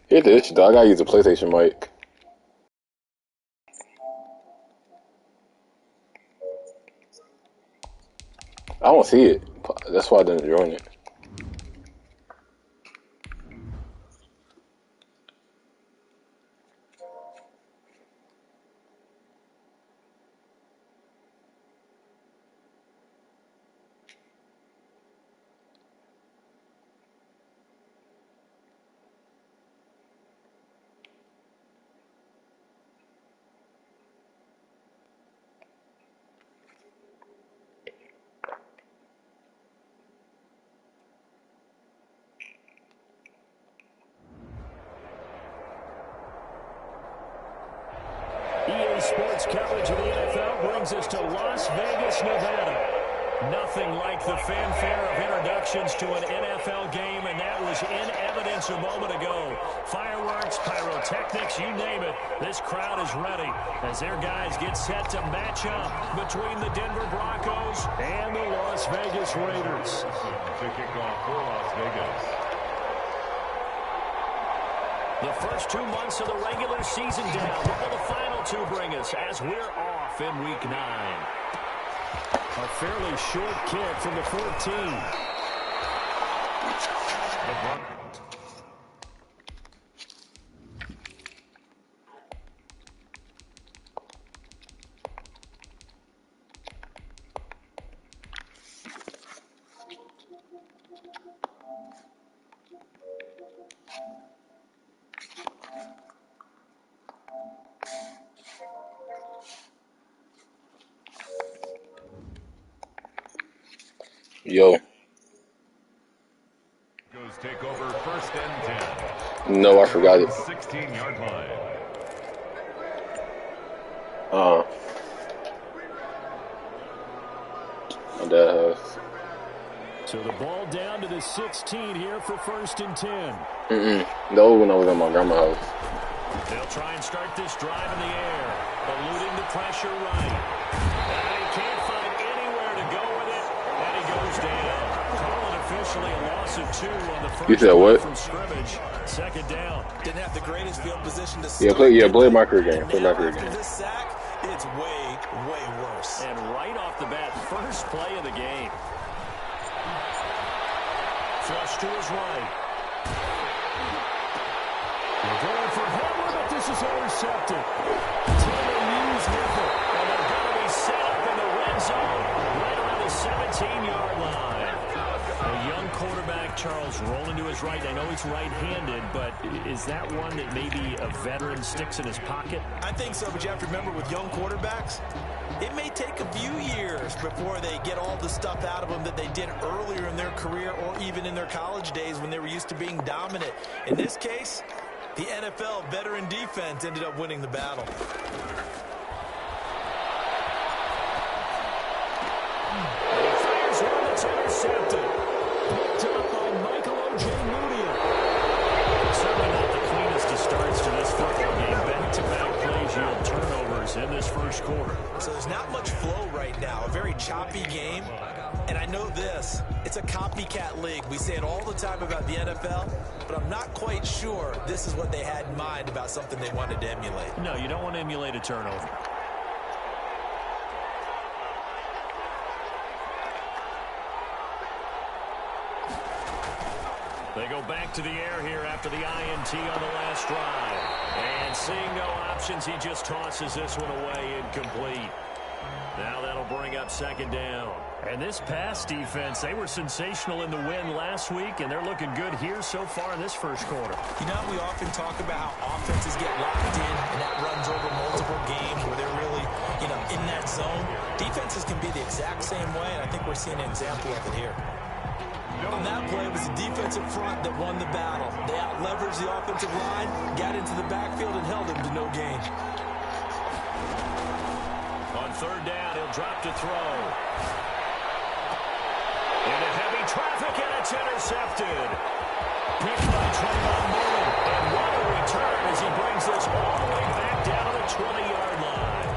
Here's the issue, though. I gotta use a PlayStation mic. I don't see it. That's why I didn't join it. EA Sports coverage of the NFL brings us to Las Vegas, Nevada. Nothing like the fanfare of introductions to an NFL game, and that was in evidence a moment ago. Fireworks, pyrotechnics, you name it. This crowd is ready as their guys get set to match up between the Denver Broncos and the Las Vegas Raiders. To kick off for Las Vegas. The first 2 months of the regular season down. What will the final two bring us as we're off in Week 9? A fairly short kick from the 14. Yo. Goes take over first and 10. No, I forgot it. 16-yard line. My dad has. So the ball down to the 16 here for first and 10. No, when I was at my grandma's house. They'll try and start this drive in the air, eluding the pressure right. And he can't find anywhere to go with it, and he goes down. Calling officially a loss of 2 on the first You said what? from scrimmage. Second down. Didn't have the greatest field position to Yeah, play my career game. Play my career After game. this sack, it's way, way worse. And right off the bat, first play of the game. Flush to his right. They're going for Hamler, but this is intercepted. Taylor Hughes with it. And they're going to be set up in the red zone right around the 17-yard line. A young quarterback, Charles, rolling to his right. I know he's right-handed, but is that one that maybe a veteran sticks in his pocket? I think so, but you have to remember with young quarterbacks, it may take a few years before they get all the stuff out of them that they did earlier in their career or even in their college days when they were used to being dominant. In this case, the NFL veteran defense ended up winning the battle. Fires one that's intercepted. Picked up by Michael O.J. Moody. Certainly not the cleanest of starts to this football game. Back-to-back plays yield turnovers in this first quarter. So there's not much flow right now. A very choppy game. And I know this. It's a copycat league. We say it all the time about the NFL, but I'm not quite sure this is what they had in mind about something they wanted to emulate. No, you don't want to emulate a turnover. They go back to the air here after the INT on the last drive. And seeing no options, he just tosses this one away incomplete. Now that'll bring up second down. And this pass defense, they were sensational in the win last week, and they're looking good here so far in this first quarter. You know, we often talk about how offenses get locked in, and that runs over multiple games where they're really, in that zone. Defenses can be the exact same way, and I think we're seeing an example of it here. On that play, it was the defensive front that won the battle. They out-leveraged the offensive line, got into the backfield, and held him to no gain. On third down, he'll drop to throw. Into heavy traffic, and it's intercepted. Picked by Trayvon Mullen. And what a return as he brings this all the way back down to the 20-yard line.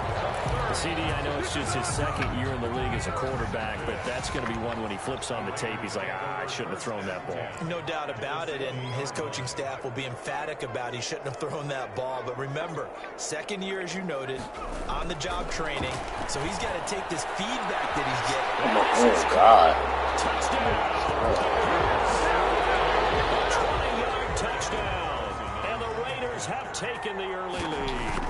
CD, I know it's just his second year in the league as a quarterback, but that's going to be one when he flips on the tape. He's like, I shouldn't have thrown that ball. No doubt about it, and his coaching staff will be emphatic about he shouldn't have thrown that ball. But remember, second year, as you noted, on-the-job training, so he's got to take this feedback that he's getting. Oh, God. Touchdown. 20-yard touchdown. And the Raiders have taken the early lead.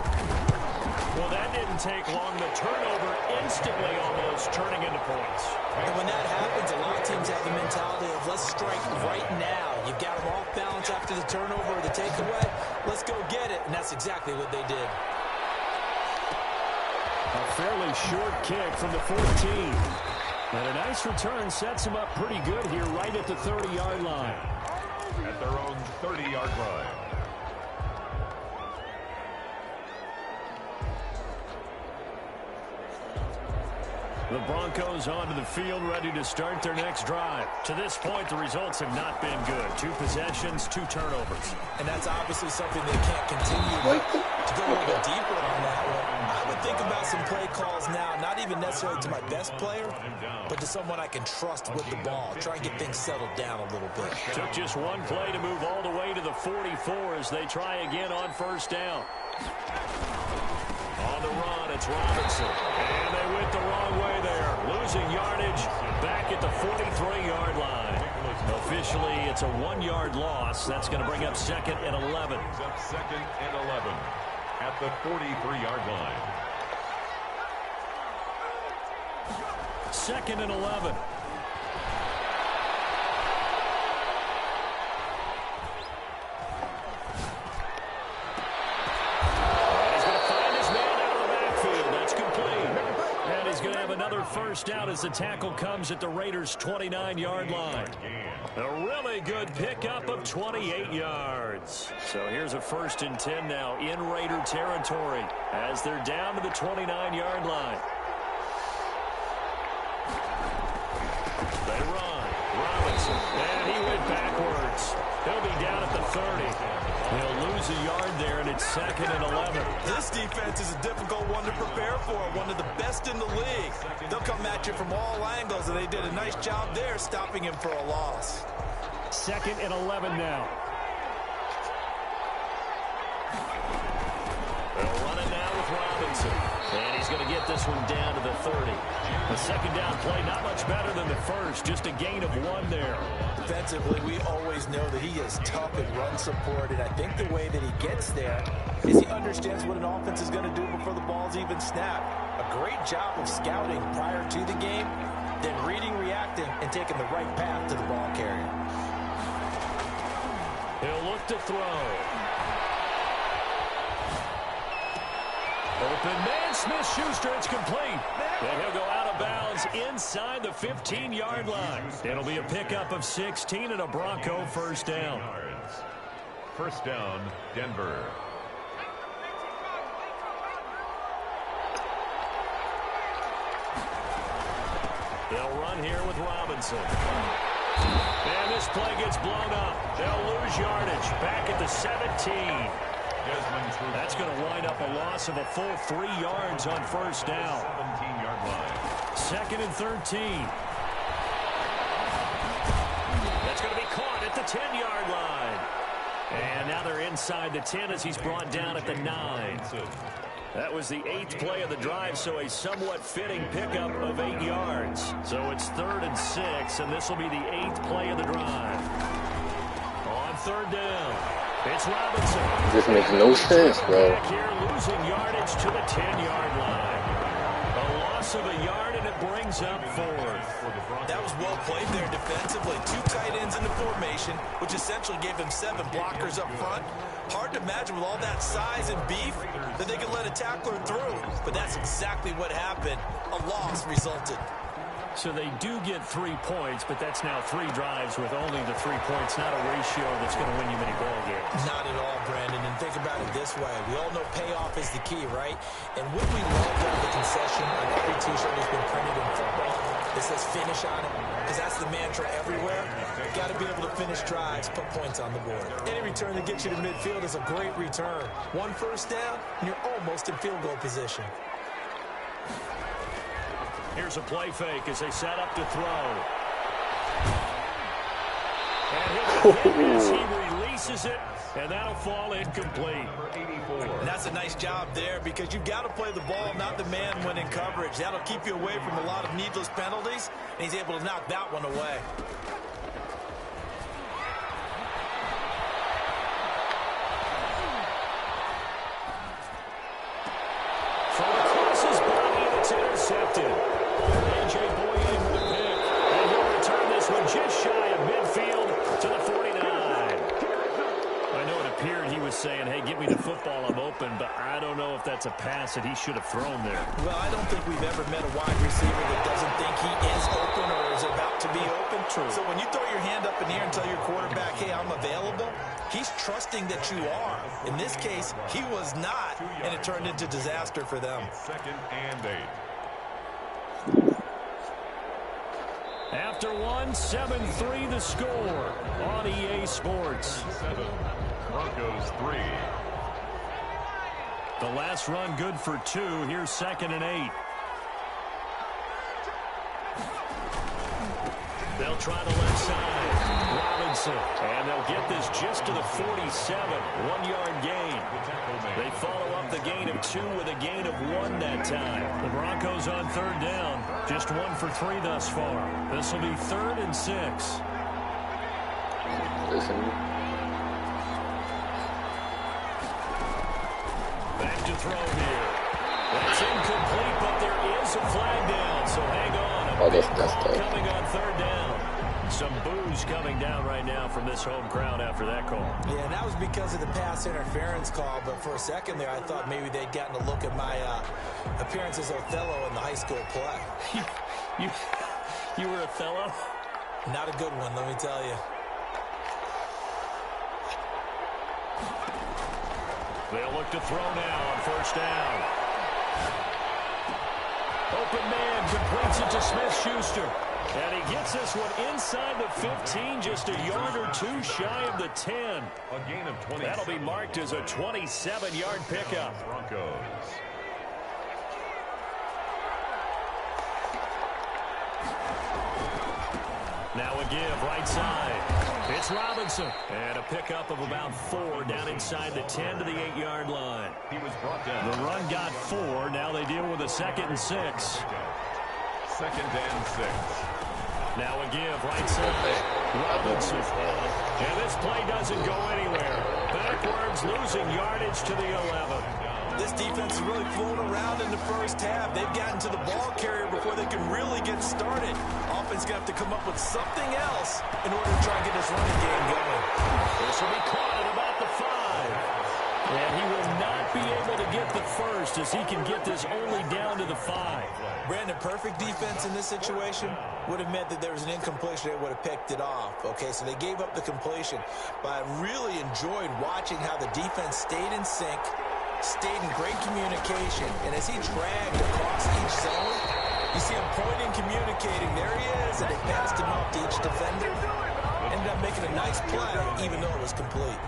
Well, that didn't take long. The turnover instantly almost turning into points. And when that happens, a lot of teams have the mentality of let's strike right now. You've got them off balance after the turnover or the takeaway. Let's go get it. And that's exactly what they did. A fairly short kick from the 14. And a nice return sets them up pretty good here right at the 30-yard line. At their own 30-yard line. The Broncos onto the field, ready to start their next drive. To this point, the results have not been good. 2 possessions, 2 turnovers. And that's obviously something they can't continue. But to go a little bit deeper on that one, I would think about some play calls now, not even necessarily to my best player, but to someone I can trust with the ball. Try and get things settled down a little bit. Took just one play to move all the way to the 44 as they try again on first down. On the run, it's Robinson. And they went the wrong way there. Losing yardage back at the 43-yard line. Officially, it's a 1-yard loss. That's going to bring up 2nd and 11. Up 2nd and 11 at the 43-yard line. 2nd and 11. Another first down as the tackle comes at the Raiders' 29-yard line. A really good pickup of 28 yards. So here's a 1st and 10 now in Raider territory as they're down to the 29-yard line. They run. Robinson. And he went backwards. He'll be down at the 30. They'll lose a yard there, and it's 2nd and 11. This defense is a difficult one to prepare for, one of the best in the league. They'll come at you from all angles, and they did a nice job there stopping him for a loss. 2nd and 11 now. They'll run it now with Robinson. And he's going to get this one down to the 30. The second down play, not much better than the first, just a gain of 1 there. Defensively, we always know that he is tough in run support, and I think the way that he gets there is he understands what an offense is going to do before the ball's even snapped. A great job of scouting prior to the game, then reading, reacting, and taking the right path to the ball carrier. He'll look to throw. Open man, Smith-Schuster, it's complete. And he'll go out of bounds inside the 15-yard line. It'll be a pickup of 16 and a Bronco first down. First down, Denver. They'll run here with Robinson. And this play gets blown up. They'll lose yardage back at the 17. That's going to wind up a loss of a full 3 yards on first down. 17-yard line. 2nd and 13. That's going to be caught at the 10-yard line. And now they're inside the 10 as he's brought down at the 9. That was the 8th play of the drive, so a somewhat fitting pickup of 8 yards. So it's 3rd and 6, and this will be the 8th play of the drive. On 3rd down. It's Robinson. This makes no sense, bro. Back here, losing yardage to the 10-yard line. A loss of a yard, and it brings up 4th. That was well played there defensively. 2 tight ends in the formation, which essentially gave him 7 blockers up front. Hard to imagine with all that size and beef that they could let a tackler through. But that's exactly what happened. A loss resulted. So they do get 3 points, but that's now 3 drives with only the 3 points, not a ratio that's going to win you many ball games. Not at all, Brandon. And think about it this way. We all know payoff is the key, right? And what we love about the concession on every T-shirt has been printed in football that says finish on it, because that's the mantra everywhere. You've got to be able to finish drives, put points on the board. Any return that gets you to midfield is a great return. 1 first down, and you're almost in field goal position. Here's a play fake as they set up to throw. And he'll begin as he releases it, and that'll fall incomplete. And that's a nice job there because you've got to play the ball, not the man when in coverage. That'll keep you away from a lot of needless penalties, and he's able to knock that one away. From across his body, and it's intercepted. A.J. Boye with a pick, and he'll return this one just shy of midfield to the 49. I know it appeared he was saying, hey, give me the football, I'm open, but I don't know if that's a pass that he should have thrown there. Well, I don't think we've ever met a wide receiver that doesn't think he is open or is about to be open. True. So when you throw your hand up in the air and tell your quarterback, hey, I'm available, he's trusting that you are. In this case, he was not, and it turned into disaster for them. 2nd and 8. After 7-3 the score on EA Sports. 7. Broncos 3. The last run good for 2. Here's 2nd and 8. They'll try the left side. Robinson. And they'll get this just to the 47. 1-yard gain. They follow up the gain of 2 with a gain of 1 that time. The Broncos on 3rd down. Just 1 for 3 thus far. This will be 3rd and 6. Back to throw here. That's incomplete, but there is a flag down, so hang on. Oh, that's tough. Coming on 3rd down. Some boos coming down right now from this home crowd after that call. Yeah, and that was because of the pass interference call, but for a second there, I thought maybe they'd gotten a look at my appearance as Othello in the high school play. You were Othello? Not a good one, let me tell you. They'll look to throw now on 1st down. Open man completes it to Smith-Schuster. And he gets this one inside the 15, just a yard or 2 shy of the 10. A gain of 20. That'll be marked as a 27-yard pickup. Broncos. Now a give, right side. It's Robinson. And a pickup of about 4 down inside the 10 to the 8-yard line. He was brought down. The run got 4. Now they deal with a 2nd and 6. 2nd and 6. Now a give, right side. Robinson. And this play doesn't go anywhere. Backwards, losing yardage to the 11. This defense is really flown around in the first half. They've gotten to the ball carrier before they can really get started. Offense going to have to come up with something else in order to try and get this running game going. This will be caught at about the 5. And he will not be able to get the first as he can get this only down to the 5. Brandon, perfect defense in this situation would have meant that there was an incompletion. They would have picked it off. Okay, so they gave up the completion. But I really enjoyed watching how the defense stayed in sync, stayed in great communication. And as he dragged across each zone, you see him pointing, communicating. There he is, and they passed him up to each defender. Ended up making a nice play, even though it was complete.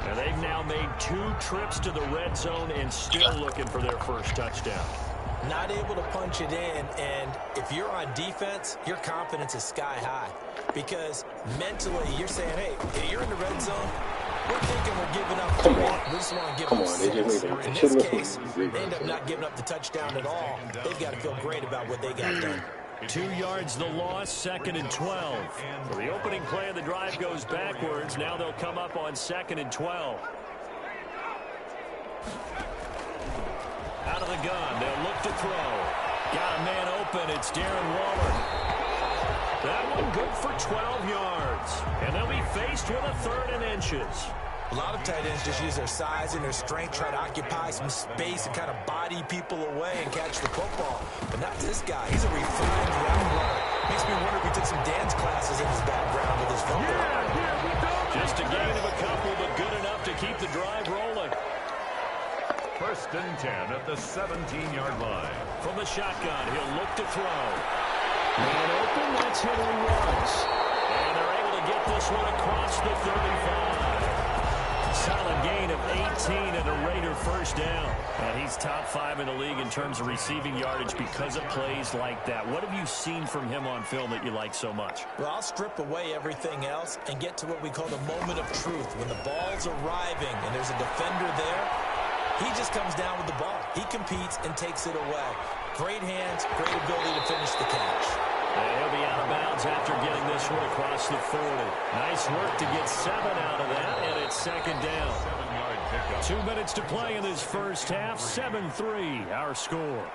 And they've now made 2 trips to the red zone and still looking for their first touchdown. Not able to punch it in, and if you're on defense, your confidence is sky high. Because mentally, you're saying, hey, if you're in the red zone, we're thinking we're giving up 3. We just want to give up 6. In this case, they end up not giving up the touchdown at all. They've got to feel great about what they got done. 2 yards the loss, 2nd and 12. So the opening play of the drive goes backwards. Now they'll come up on 2nd and 12. Out of the gun, they'll look to throw. Got a man open, it's Darren Waller. That one good for 12 yards. And they'll be faced with a 3rd and inches. A lot of tight ends just use their size and their strength, try to occupy some space and kind of body people away and catch the football. But not this guy. He's a refined route runner. Makes me wonder if he took some dance classes in his background with his football. Just a gain of a couple, but good enough to keep the drive rolling. 1st and 10 at the 17-yard line. From the shotgun, he'll look to throw. Man open, that's Henry Ruggs. And they're able to get this one across the 35. Solid gain of 18 and a Raider first down. And he's top 5 in the league in terms of receiving yardage because of plays like that. What have you seen from him on film that you like so much? Well, I'll strip away everything else and get to what we call the moment of truth. When the ball's arriving and there's a defender there, he just comes down with the ball. He competes and takes it away. Great hands, great ability to finish the catch. And he'll be out of bounds after getting this one across the 40. Nice work to get 7 out of that, and it's second down. 7-yard pickup. 2 minutes to play in this first half. 7-3, our score.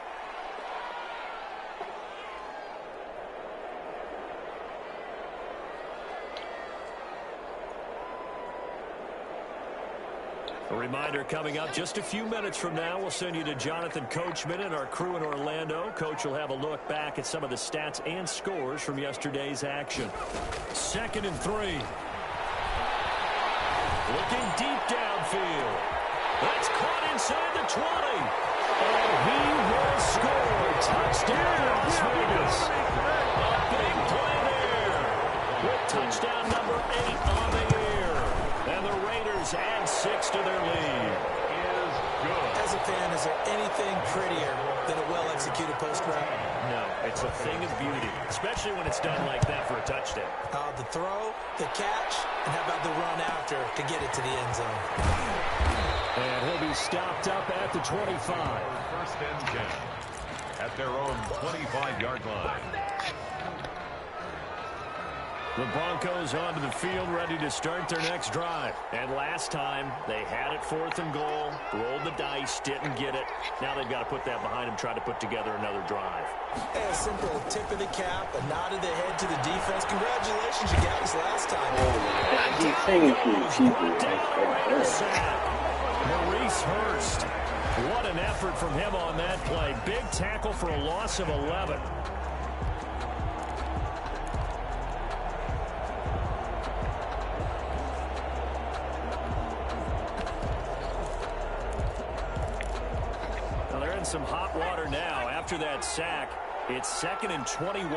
A reminder coming up just a few minutes from now, we'll send you to Jonathan Coachman and our crew in Orlando. Coach will have a look back at some of the stats and scores from yesterday's action. 2nd and 3. Looking deep downfield. That's caught inside the 20. And he will score. Touchdown, Las Vegas. A big play there. With touchdown number 8 on the air. And the Raiders add 6 to their lead. As a fan, is there anything prettier than a well-executed post route? No, it's a thing of beauty, especially when it's done like that for a touchdown. The throw, the catch, and how about the run after to get it to the end zone? And he'll be stopped up at the 25. First and 10 at their own 25-yard line. The Broncos onto the field, ready to start their next drive. And last time, they had it 4th and goal, rolled the dice, didn't get it. Now they've got to put that behind them, try to put together another drive. A simple tip of the cap, a nod of the head to the defense. Congratulations, you got us last time. He's saying to people, Maurice Hurst. What an effort from him on that play. Big tackle for a loss of 11. Some hot water now after that sack. It's 2nd and 21.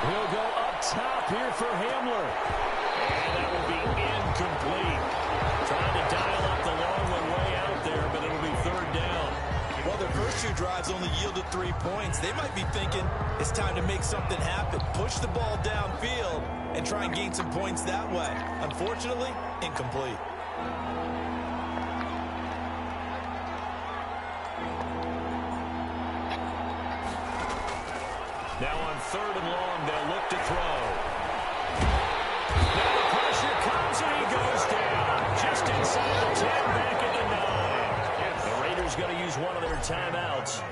He'll go up top here for Hamler. And that will be incomplete. Trying to dial up the long one way out there, but it'll be 3rd down. Well, their first 2 drives only yielded 3 points. They might be thinking it's time to make something happen. Push the ball downfield and try and gain some points that way. Unfortunately, incomplete. Now on 3rd and long, they'll look to throw. Now the pressure comes and he goes down. Just inside the 10, back at the 9. The Raiders going to use one of their timeouts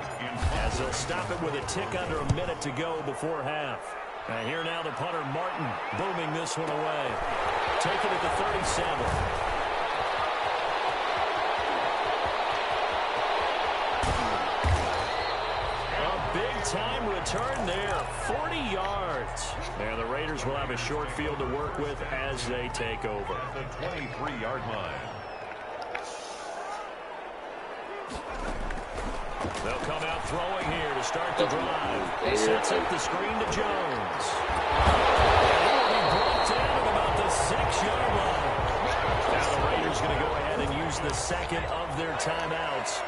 as they'll stop it with a tick under a minute to go before half. And here now the punter, Martin, booming this one away. Taking it to 37. A big-time return there, 40 yards. And the Raiders will have a short field to work with as they take over. The 23-yard line. They'll come out throwing here to start the drive. Sets up the screen to Jones. He'll be brought down at about the 6-yard line. Now the Raiders going to go ahead and use the 2nd of their timeouts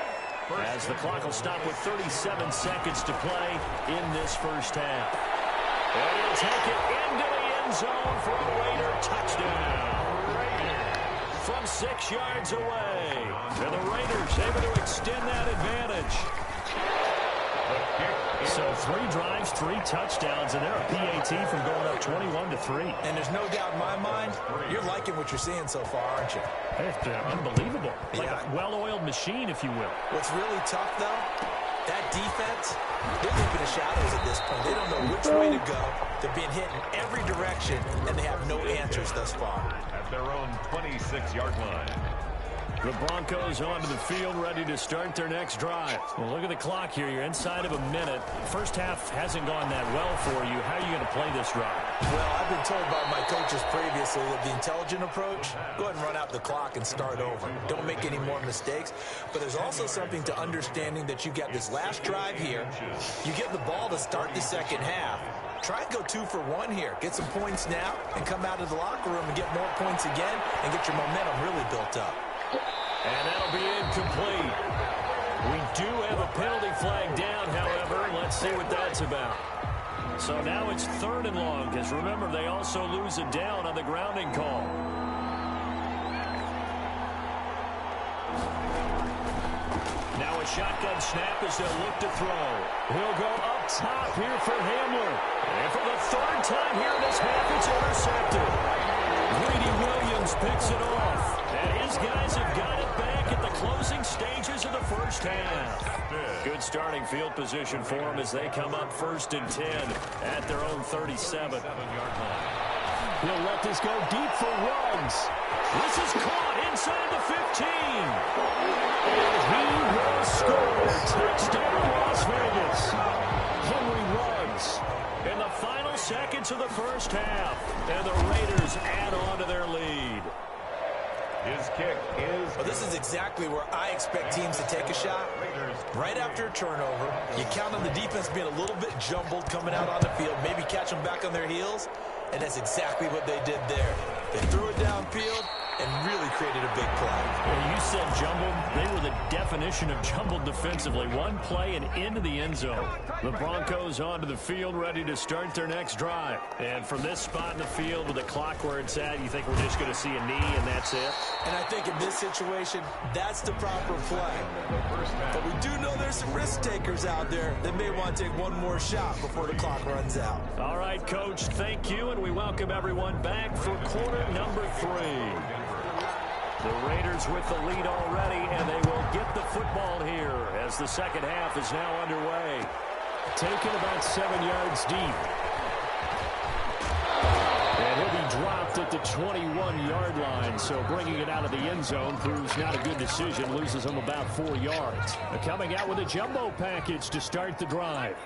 as the clock will stop with 37 seconds to play in this first half. And he'll take it into the end zone for a Raider touchdown. From 6 yards away. And the Raiders able to extend that advantage. So 3 drives, 3 touchdowns, and they're a PAT from going up 21-3. And there's no doubt in my mind, you're liking what you're seeing so far, aren't you? It's unbelievable. Like a well-oiled machine, if you will. What's really tough, though, that defense, they're leaping the shadows at this point. They don't know which way to go. They're being hit in every direction, and they have no answers thus far. At their own 26-yard line. The Broncos onto the field, ready to start their next drive. Well, look at the clock here. You're inside of a minute. First half hasn't gone that well for you. How are you going to play this drive? Well, I've been told by my coaches previously that the intelligent approach, go ahead and run out the clock and start over. Don't make any more mistakes. But there's also something to understanding that you got this last drive here. You get the ball to start the second half. Try and go 2 for 1 here. Get some points now and come out of the locker room and get more points again and get your momentum really built up. And that'll be incomplete. We do have a penalty flag down, however. Let's see what that's about. So now it's 3rd and long, because remember, they also lose a down on the grounding call. Now a shotgun snap as they'll look to throw. He'll go up top here for Hamler. And for the 3rd time here in this half, it's intercepted. Greedy Williams picks it off. And his guys have got it back at the closing stages of the first half. Good starting field position for them as they come up 1st and 10 at their own 37. He'll let this go deep for Ruggs. This is caught inside the 15. And he will score. Touchdown, Las Vegas. Henry Ruggs in the final seconds of the first half. And the Raiders add on to their lead. His kick is... Well, this is exactly where I expect teams to take a shot. Right after a turnover, you count on the defense being a little bit jumbled coming out on the field, maybe catch them back on their heels, and that's exactly what they did there. They threw it downfield and really created a big play. Well, you said jumbled. They were the definition of jumbled defensively. One play and into the end zone. The Broncos onto the field, ready to start their next drive. And from this spot in the field with the clock where it's at, you think we're just going to see a knee and that's it? And I think in this situation, that's the proper play. But we do know there's some risk takers out there that may want to take one more shot before the clock runs out. All right, Coach, thank you, and we welcome everyone back for quarter number 3. The Raiders with the lead already, and they will get the football here as the second half is now underway. Taken about 7 yards deep. And he'll be dropped at the 21-yard line, so bringing it out of the end zone proves not a good decision, loses him about 4 yards. Coming out with a jumbo package to start the drive.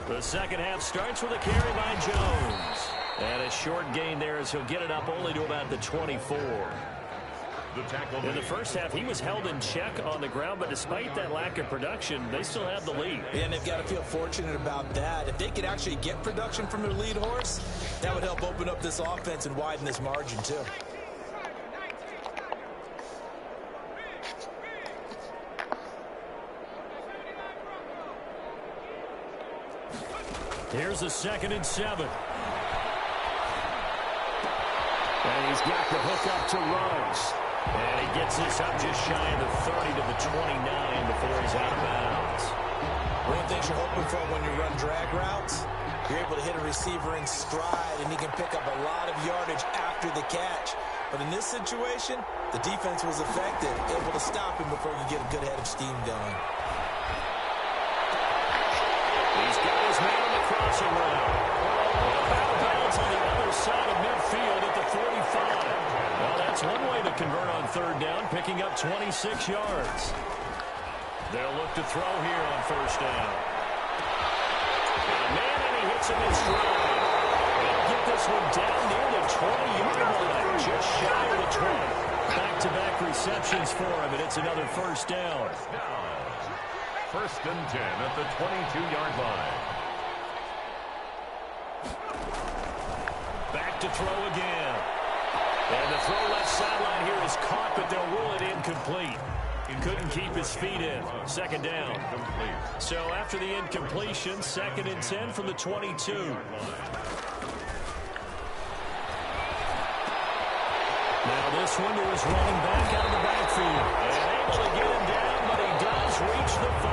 The second half starts with a carry by Jones. And a short gain there as he'll get it up only to about the 24. In the first half, he was held in check on the ground, but despite that lack of production, they still have the lead. And they've got to feel fortunate about that. If they could actually get production from their lead horse, that would help open up this offense and widen this margin too. Here's a 2nd and 7. And he's got the hook up to Ruggs. And he gets this up just shy of the 30 to the 29 before he's out of bounds. One of the things you're hoping for when you run drag routes, you're able to hit a receiver in stride, and he can pick up a lot of yardage after the catch. But in this situation, the defense was effective, able to stop him before he could get a good head of steam going. He's got his man on the crossing route. Out of bounds on the other side of midfield at the 45. Well, that's one way to convert on 3rd down, picking up 26 yards. They'll look to throw here on 1st down. Man, and he hits him in stride. They'll get this one down near the 20-yard line, just shy of the 20. Back-to-back receptions for him, and it's another 1st down. 1st and 10 at the 22-yard line. Back to throw again. And the throw left sideline here is caught, but they'll rule it incomplete. He couldn't keep his feet in. 2nd down. So after the incompletion, 2nd and 10 from the 22. Now this one to his running back out of the backfield. And able to get him down, but he does reach the 5.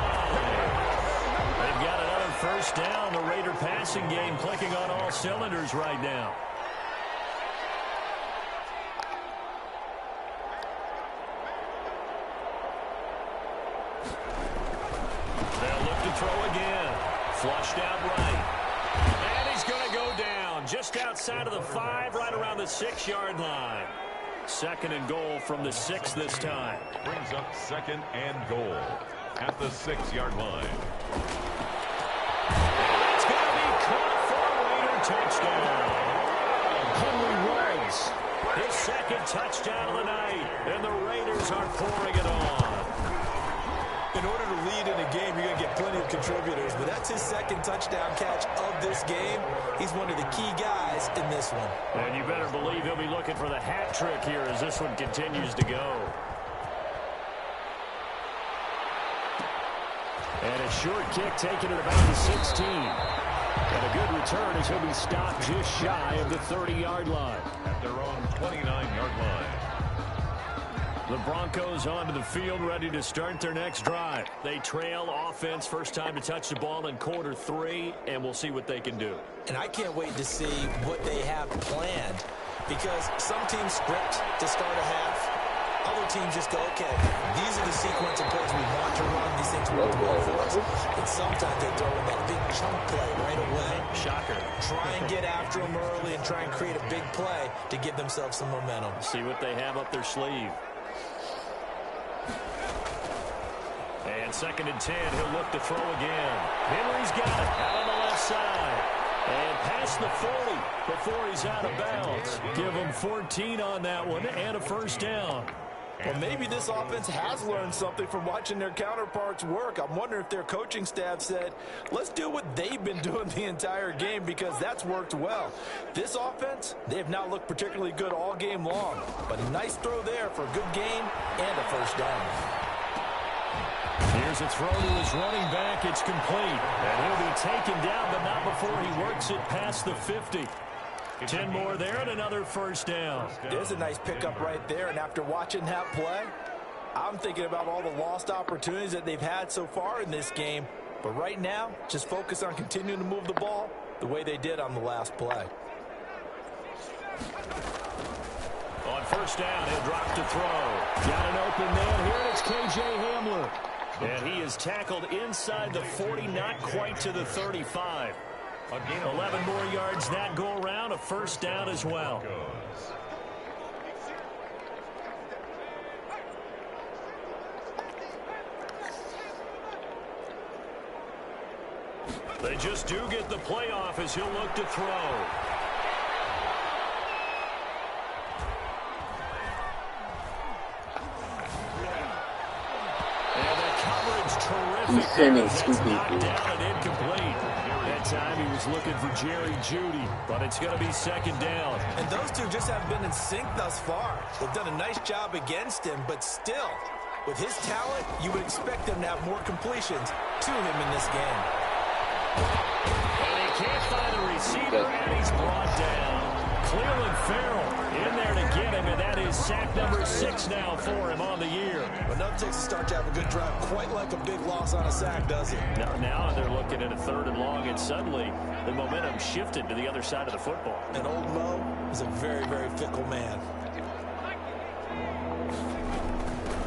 They've got another 1st down. The Raider passing game clicking on all cylinders right now. They'll look to throw again. Flushed out right. And he's going to go down just outside of the 5, right around the 6-yard line. 2nd and goal from the 6 this time. Brings up 2nd and goal at the 6-yard line. It's going to touchdown. Henry Ruggs, his second touchdown of the night, and the Raiders are pouring it on. In order to lead in a game, you're going to get plenty of contributors, but that's his second touchdown catch of this game. He's one of the key guys in this one. And you better believe he'll be looking for the hat trick here as this one continues to go. And a short kick taken at about the 16. And a good return as he'll be stopped just shy of the 30-yard line. At their own 29-yard line. The Broncos onto the field, ready to start their next drive. They trail offense, first time to touch the ball in quarter 3, and we'll see what they can do. And I can't wait to see what they have planned, because some teams script to start a half. Other teams just go, okay, these are the sequence of plays we want to run. These things work well for us. And sometimes they throw in that big chunk play right away. Shocker. Try and get after them early and try and create a big play to give themselves some momentum. See what they have up their sleeve. And 2nd and 10, he'll look to throw again. Henry's got it out on the left side. And past the 40 before he's out of bounds. Give him 14 on that one and a first down. Well, maybe this offense has learned something from watching their counterparts work. I'm wondering if their coaching staff said, let's do what they've been doing the entire game, because that's worked well. This offense, they have not looked particularly good all game long. But a nice throw there for a good gain and a first down. Here's a throw to his running back. It's complete. And he'll be taken down, but not before he works it past the 50. 10 more there and another first down. There's a nice pickup right there, and after watching that play, I'm thinking about all the lost opportunities that they've had so far in this game. But right now, just focus on continuing to move the ball the way they did on the last play. On first down, he'll drop to throw. Got an open man here, and it's K.J. Hamler. And he is tackled inside the 40, not quite to the 35. 11 more yards that go around, a first down as well. They just do get the playoff as he'll look to throw. And the coverage terrific. He's sending That's two knocked people. down and incomplete. That time he was looking for Jerry Jeudy, but it's going to be second down. And those two just haven't been in sync thus far. They've done a nice job against him, but still, with his talent, you would expect them to have more completions to him in this game. And he can't find a receiver, and he's brought down. Cleveland Farrell in there to get him, and that is sack number 6 now for him on the year. But nothing takes a start to have a good drive quite like a big loss on a sack, does it? Now they're looking at a 3rd and long, and suddenly the momentum shifted to the other side of the football. And old Mo is a very, very fickle man.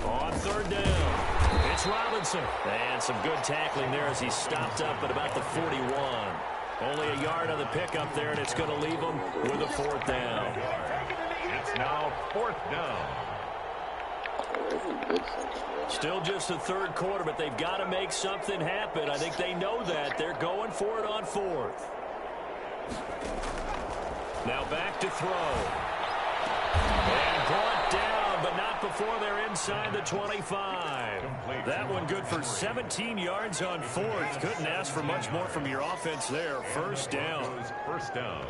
On 3rd down, it's Robinson. And some good tackling there as he stopped up at about the 41. Only a yard on the pickup there, and it's going to leave him with a 4th down. It's now 4th down. Still just the 3rd quarter, but they've got to make something happen. I think they know that. They're going for it on 4th. Now back to throw. And brought down, but not before they're inside the 25. That one good for 17 yards on 4th. Couldn't ask for much more from your offense there. First down. First down.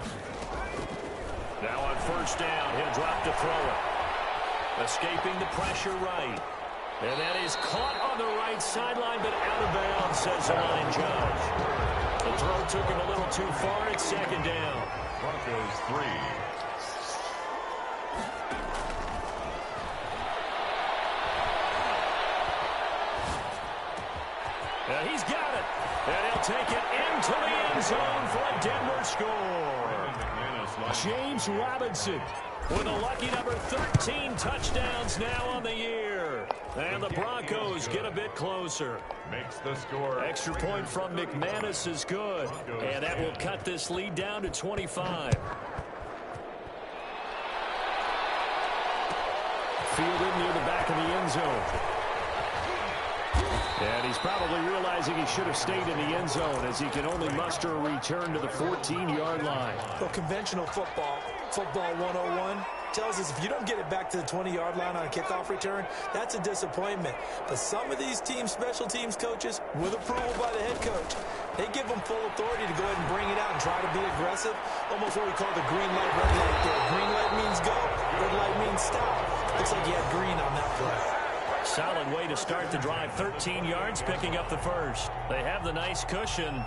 Now on first down, he'll drop to throw it. Escaping the pressure right. And that is caught on the right sideline, but out of bounds, says the line judge. The throw took him a little too far. It's second down. Broncos 3. And he's got it. And he'll take it into the end zone for a Denver score. James Robinson with a lucky number 13 touchdowns now on the year. And the Broncos get a bit closer. Makes the score. Extra point from McManus is good. And that will cut this lead down to 25. Fielded near the back of the end zone. And he's probably realizing he should have stayed in the end zone as he can only muster a return to the 14-yard line. Well, conventional football 101, tells us if you don't get it back to the 20-yard line on a kickoff return, that's a disappointment. But some of these special teams coaches, with approval by the head coach, they give them full authority to go ahead and bring it out and try to be aggressive. Almost what we call the green light, red light there. Green light means go, red light means stop. Looks like you had green on that play. Solid way to start the drive. 13 yards, picking up the first. They have the nice cushion.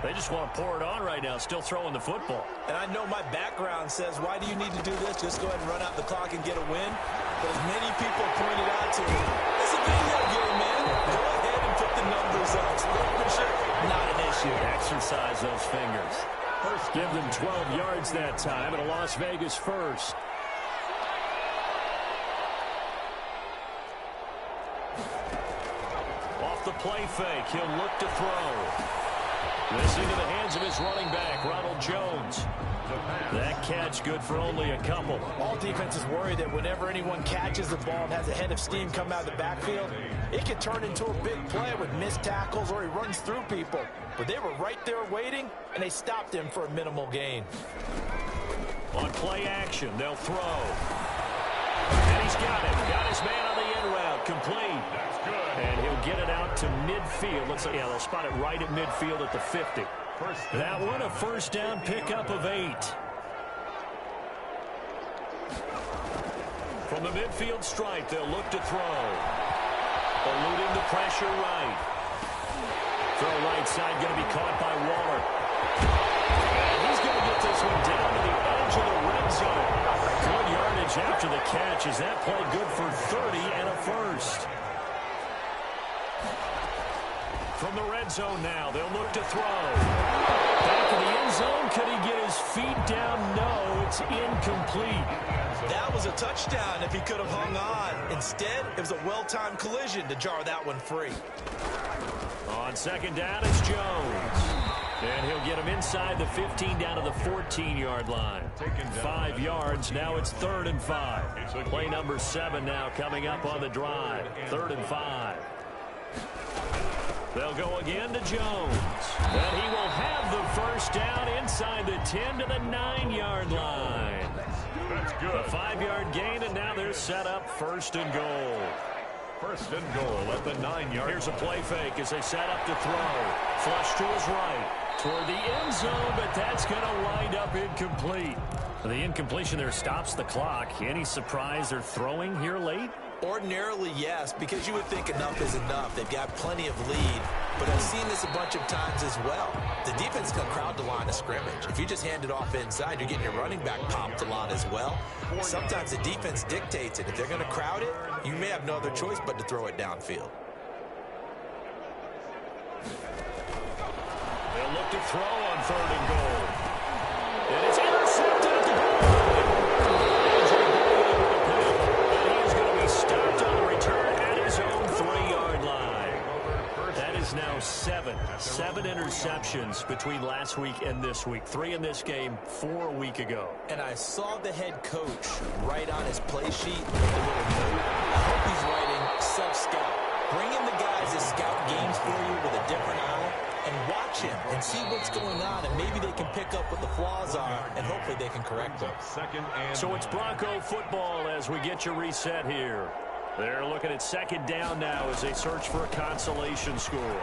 They just want to pour it on right now, still throwing the football. And I know my background says, why do you need to do this? Just go ahead and run out the clock and get a win. But as many people pointed out to me, it's a video game, man. Go ahead and put the numbers up. Sportsmanship, not an issue. Exercise those fingers. Give them 12 yards that time, and a Las Vegas first. The play fake. He'll look to throw. This into the hands of his running back, Ronald Jones. That catch good for only a couple. All defenses worry that whenever anyone catches the ball and has a head of steam come out of the backfield, it could turn into a big play with missed tackles or he runs through people. But they were right there waiting, and they stopped him for a minimal gain. On play action, they'll throw. And he's got it. Got his man on the end route. Complete. That's good. And he'll get it out to midfield. Looks like, yeah, they'll spot it right at midfield at the 50. That one, a first down pickup of 8. From the midfield stripe, they'll look to throw. Eluding the pressure right. Throw right side, going to be caught by Waller. And he's going to get this one down to the edge of the red zone. Good yardage after the catch. Is that play good for 30 and a first? From the red zone now, they'll look to throw. Back in the end zone, could he get his feet down? No, it's incomplete. That was a touchdown if he could have hung on. Instead, it was a well-timed collision to jar that one free. On second down, it's Jones. And he'll get him inside the 15 down to the 14-yard line. 5 yards, now it's 3rd and 5. Play number 7 now coming up on the drive. 3rd and 5. They'll go again to Jones. And he will have the first down inside the 10 to the 9-yard line. That's good. A 5-yard gain, and now they're set up 1st and goal. 1st and goal at the 9-yard. Here's a play fake as they set up to throw. Flush to his right. Toward the end zone, but that's going to wind up incomplete. The incompletion there stops the clock. Any surprise they're throwing here late? Ordinarily, yes, because you would think enough is enough. They've got plenty of lead, but I've seen this a bunch of times as well. The defense can crowd the line of scrimmage. If you just hand it off inside, you're getting your running back popped a lot as well. Sometimes the defense dictates it. If they're going to crowd it, you may have no other choice but to throw it downfield. They'll look to throw on 3rd and goal. And it's intercepted at the goal line. And he's going to be stopped on the return at his own 3-yard line. That is now 7 interceptions between last week and this week. 3 in this game, 4 a week ago. And I saw the head coach write on his play sheet with a little note. I hope he's writing self-scout. Bring in the guys that scout games for you with a different eye and watch him and see what's going on, and maybe they can pick up what the flaws are, and hopefully they can correct them. So it's Bronco football as we get you reset here. They're looking at 2nd down now as they search for a consolation score.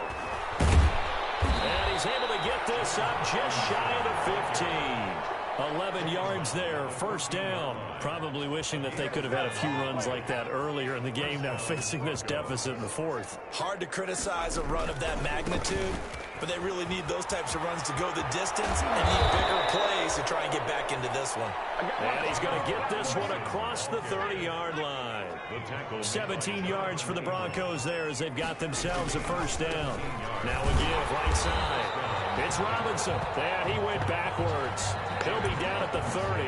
And he's able to get this up just shy of the 15. 11 yards there, 1st down. Probably wishing that they could have had a few runs like that earlier in the game, now facing this deficit in the 4th. Hard to criticize a run of that magnitude, but they really need those types of runs to go the distance and need bigger plays to try and get back into this one. And he's going to get this one across the 30-yard line. 17 yards for the Broncos there as they've got themselves a 1st down. Now a give right side. It's Robinson. And he went backwards. He'll be down at the 30.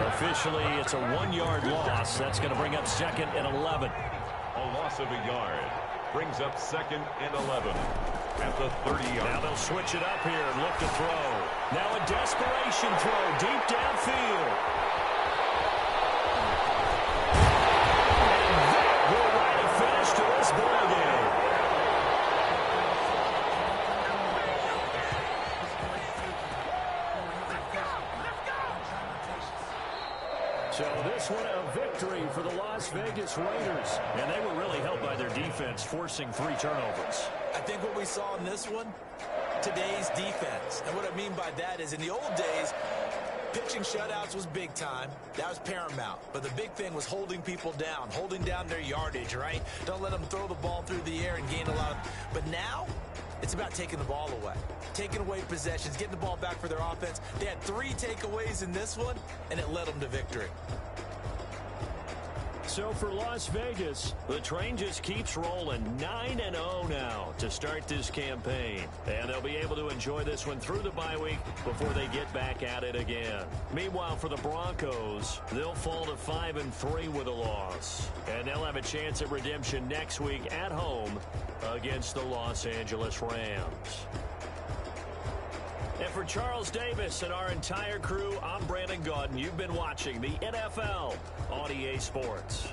Officially, it's a 1-yard loss. That's going to bring up 2nd and 11. A loss of a yard brings up 2nd and 11 at the 30-yard. Now they'll switch it up here and look to throw. Now a desperation throw deep downfield. And that will write a finish to this ball game. this one a victory for the Las Vegas Raiders. And they were really helped by their defense, forcing 3 turnovers. I think what we saw in this one, today's defense. And what I mean by that is in the old days, pitching shutouts was big time. That was paramount. But the big thing was holding people down, holding down their yardage, right? Don't let them throw the ball through the air and gain a lot of... But now, it's about taking the ball away. Taking away possessions, getting the ball back for their offense. They had 3 takeaways in this one, and it led them to victory. So for Las Vegas, the train just keeps rolling 9-0 now to start this campaign. And they'll be able to enjoy this one through the bye week before they get back at it again. Meanwhile, for the Broncos, they'll fall to 5-3 with a loss. And they'll have a chance at redemption next week at home against the Los Angeles Rams. And for Charles Davis and our entire crew, I'm Brandon Gaudin. You've been watching the NFL on EA Sports.